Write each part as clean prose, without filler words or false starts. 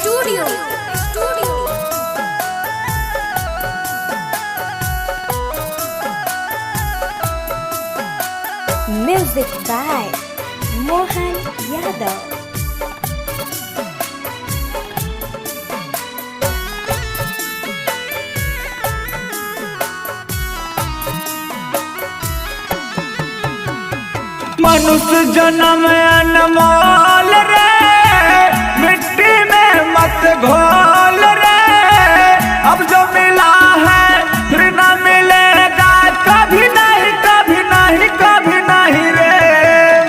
Studio music by Mohan Yadav. मनुष्य जन्म अनमोल रे, मिट्टी में मत घोल रे। अब जो मिला है फिर न मिलेगा, कभी नहीं कभी नहीं कभी नहीं रे।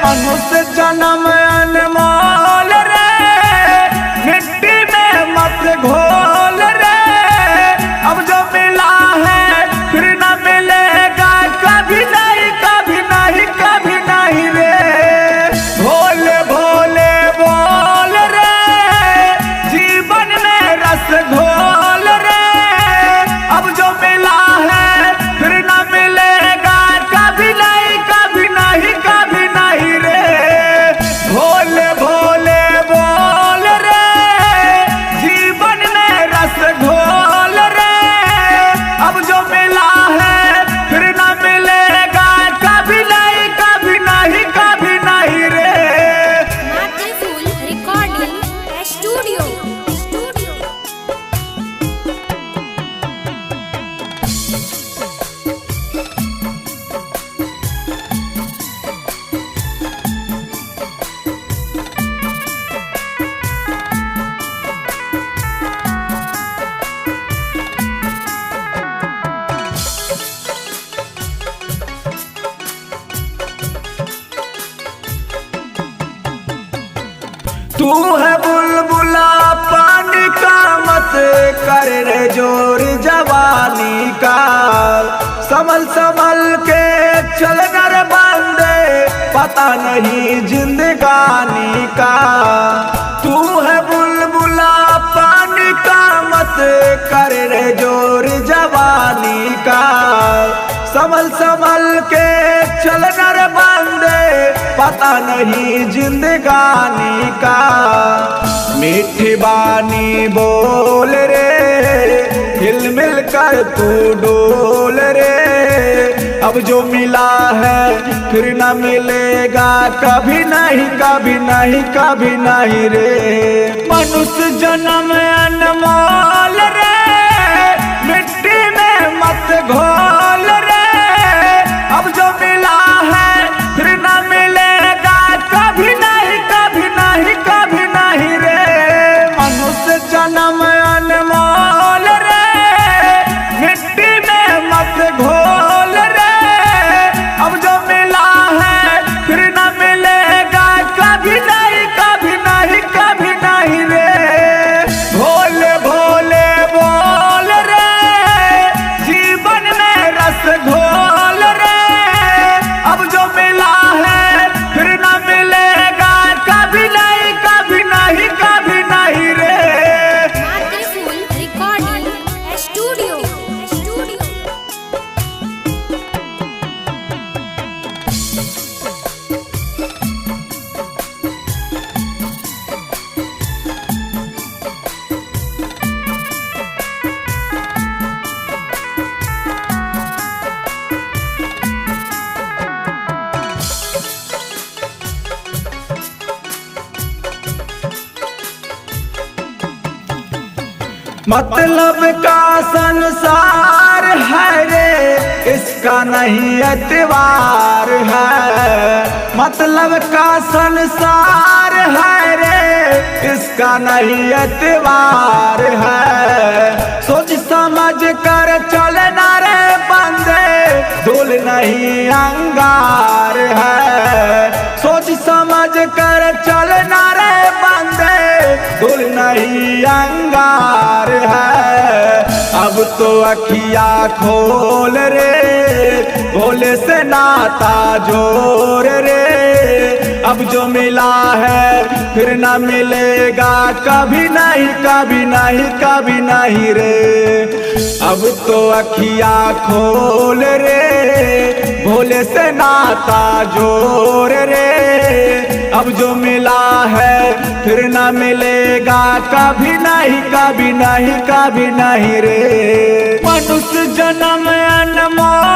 मनुष्य जन्म अनमोल रे, मिट्टी में मत घोल रे। अब जो मिला है फिर न मिलेगा, कभी नहीं कभी नहीं कभी नहीं रे। भोले भोले बोल रे, जीवन में रस घोल रे। अब जो मिला है फिर न मिलेगा, कभी नहीं कभी नहीं कभी नहीं रे। भोले भोले बोल रे, जीवन में रस घोल रे। अब जो मिला है फिर न मिलेगा, कभी नहीं कभी नहीं कभी नहीं रे। फूल रिकॉर्डिंग स्टूडियो तू है बुलबुला पानी का, मत कर रे जोर जवानी का। संभल संभल के चल कर बांधे, पता नहीं जिंदगानी का। तू है बुलबुला पानी का, मत कर रे जोर जवानी का। संभल संभल के चल कर बांधे, पता नहीं जिंदगानी का। मीठी बानी बोल रे, हिल मिल कर तू डोल रे। अब जो मिला है फिर न मिलेगा, कभी नहीं कभी नहीं कभी नहीं रे। मनुष्य जन्म अनमोल रे, मिट्टी में मत घोल रे। अब जो मिला है फिर न मिलेगा, कभी नहीं कभी नहीं कभी नहीं रे। मनुष्य जन्म अनमोल रे, मिट्टी में मत घोल रे। अब जो मिला है फिर न मिलेगा, कभी नहीं कभी नहीं कभी नहीं रे। भोले भोले बोल रे, जीवन में रस घोल रे। अब जो मिला है फिर न मिलेगा, कभी नहीं कभी नहीं कभी नहीं रे। फूल रिकॉर्डिंग स्टूडियो मतलब का संसार है रे, इसका नहीं एतबार है। मतलब का संसार है रे, इसका नहीं एतबार है। सोच समझ कर चलना रे बंदे, धूल नहीं अंगार है। सोच समझ कर चलना रे बंदे, धूल नहीं अंगार है। अब तो अखिया खोल रे, भोले से नाता जोड़ रे। अब जो मिला है फिर न मिलेगा, कभी नहीं कभी नहीं कभी नहीं रे। अब तो अखिया खोल रे, भोले से नाता जोड़ रे। अब जो मिला है फिर न मिलेगा कभी नहीं, कभी नहीं, कभी नहीं रे। मनुष्य जन्म अनमोल